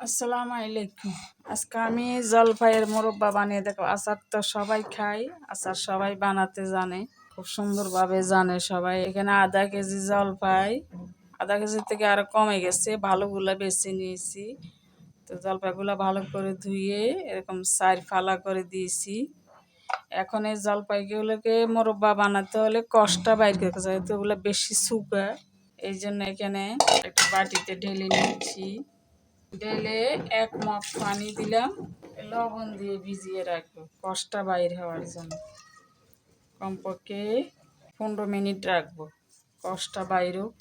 আসসালামু আলাইকুম। আজকে আমি জলপাইয়ের মোরব্বা বানিয়ে দেখো। আচার তো সবাই খায়, আচার সবাই বানাতে জানে, খুব সুন্দরভাবে জানে সবাই। এখানে আধা কেজি জলপাই, আধা কেজি থেকে আরো কমে গেছে, ভালোগুলা বেছে নিয়েছি। তো জলপাইগুলো ভালো করে ধুয়ে এরকম চার ফালা করে দিয়েছি। এখন এই জলপাইগুলোকে মোরব্বা বানাতে হলে কষটা বাইর করতে হয়, তো ওগুলো বেশি শুকা। এই জন্য এখানে একটা বাটিতে ঢেলে নিচ্ছি। ঢেলে 1 মগ পানি দিলাম, লবণ দিয়ে ভিজিয়ে রাখবো কষটা বাইর হওয়ার জন্য। কমপক্ষে 15 মিনিট রাখবো কষটা বাইর হোক।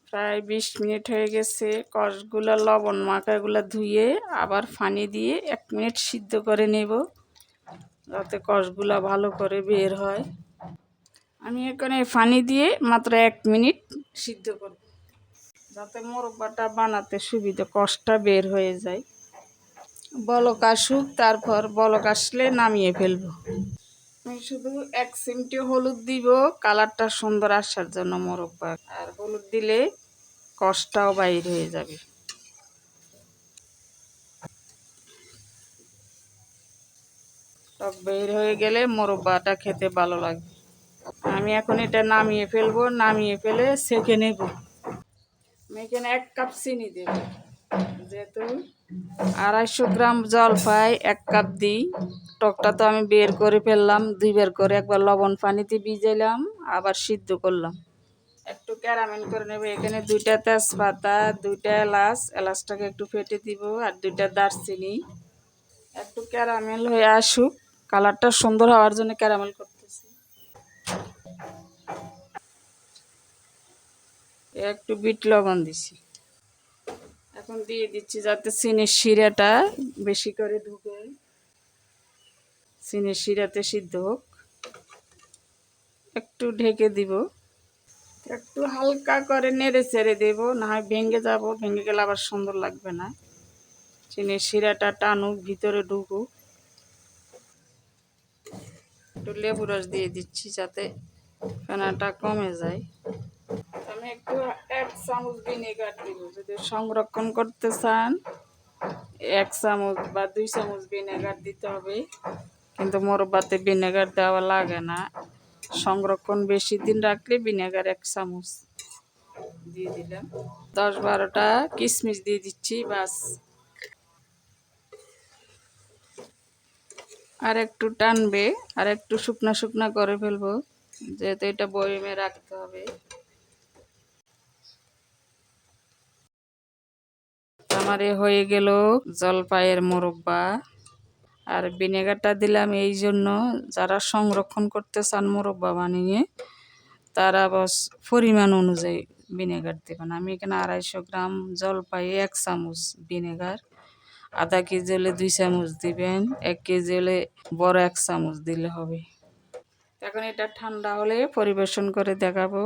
প্রায় 20 মিনিট হয়ে গেছে। কষগুলো লবণ মাখাগুলো ধুয়ে আবার পানি দিয়ে 1 মিনিট সিদ্ধ করে নেব, যাতে কষগুলো ভালো করে বের হয়। আমি এখানে পানি দিয়ে মাত্র 1 মিনিট সিদ্ধ করব, যাতে মোরব্বাটা বানাতে সুবিধা, কষটা বের হয়ে যায়। বলক আসুক, তারপর বলক আসলে নামিয়ে ফেলবো। আমি শুধু 1 চিমটি হলুদ দিব, কালারটা সুন্দর আসার জন্য মোরব্বা। আর হলুদ দিলে কষটাও বাইর হয়ে যাবে। টক বের হয়ে গেলে মোরব্বাটা খেতে ভালো লাগবে। আমি এখন এটা নামিয়ে ফেলবো, নামিয়ে ফেলে সেঁকে নেব। আমি এখানে 1 কাপ চিনি দেব, যেহেতু 250 গ্রাম জলপাই 1 কাপ দিই। টকটা তো আমি বের করে ফেললাম, 2বার করে, একবার লবণ পানিতে ভিজাইলাম, আবার সিদ্ধ করলাম। একটু ক্যারামেল করে নেব। এখানে 2টা তেজপাতা, 2টা এলাচ, এলাচটাকে একটু ফেটে দিব, আর 2টা দারচিনি। একটু ক্যারামেল হয়ে আসুক, কালারটা সুন্দর হওয়ার জন্য ক্যারামেল করতেছি। একটু বিট লবণ দিছি। এখন দিয়ে দিচ্ছি যাতে চিনির শিরাটা বেশি করে ঢুকে, চিনির শিরাতে সিদ্ধ হোক। একটু ঢেকে দিব, একটু হালকা করে নেড়ে চেড়ে দেব, না হয় ভেঙে যাব, ভেঙে গেলে আবার সুন্দর লাগবে না। চিনির শিরাটা টানুক, ভিতরে ঢুকুক। একটু লেবু রস দিয়ে দিচ্ছি যাতে ফেনাটা কমে যায়। আমি একটু 1 চামচ ভিনেগার দিব, যদি সংরক্ষণ করতে চান 1 চামচ বা 2 চামচ ভিনেগার দিতে হবে, কিন্তু মোরব্বাতে ভিনেগার দেওয়া লাগে না। সংরক্ষণ বেশি দিন রাখলে ভিনেগার 1 চামচ দিয়ে দিলাম। 10-12টা কিশমিশ দিয়ে দিচ্ছি, বাস। আর একটু টানবে, আর একটু শুকনা শুকনা করে ফেলবো, যেহেতু এটা বয়মে রাখতে হবে। আমার হয়ে গেল জলপাইয়ের মোরব্বা। আর ভিনেগারটা দিলাম এই জন্য, যারা সংরক্ষণ করতে চান মোরব্বা বানিয়ে, তারা বস পরিমাণ অনুযায়ী ভিনেগার দেবেন। আমি এখানে 250 গ্রাম জলপাই 1 চামচ ভিনেগার, আধা কেজি হলে 2 চামচ দিবেন, 1 কেজি হলে বড় 1 চামচ দিলে হবে। এখন এটা ঠান্ডা হলে পরিবেশন করে দেখাবো।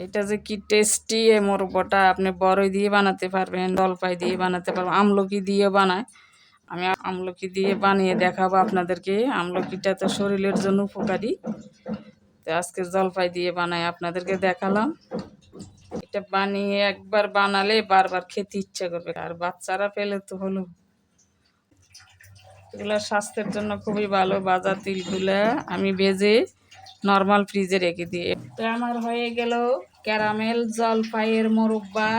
এটা যে কি টেস্টি এই মোরব্বাটা, আপনি বড়ই দিয়ে বানাতে পারবেন, জলপাই দিয়ে বানাতে পারবেন, আমলকি দিয়ে বানায়। আমি আমলকি দিয়ে বানিয়ে দেখাবো আপনাদেরকে। আমলকিটা তো শরীরের জন্য উপকারী, তো আজকে জলপাই দিয়ে বানাই আপনাদেরকে দেখালাম। এটা বানিয়ে একবার বানালে বারবার খেতে ইচ্ছা করবে, আর বাচ্চারা পেলে তো হলো। এগুলো স্বাস্থ্যের জন্য খুবই ভালো। ভাজা তিলগুলা আমি ভেজে নর্মাল ফ্রিজে রেখে দিই। তো আমার হয়ে গেল ক্যারামেল জলপাইয়ের মোরব্বা,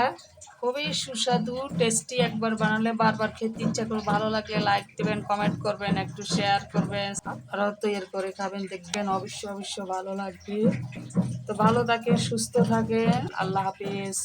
খুবই সুস্বাদু, টেস্টি। একবার বানালে বারবার খেতে ইচ্ছা করবে। ভালো লাগলে লাইক দেবেন, কমেন্ট করবেন, একটু শেয়ার করবেন। আপনারাও তৈরি করে খাবেন, দেখবেন অবশ্যই অবশ্যই ভালো লাগবে। তো ভালো থাকেন, সুস্থ থাকেন, আল্লাহ হাফিজ।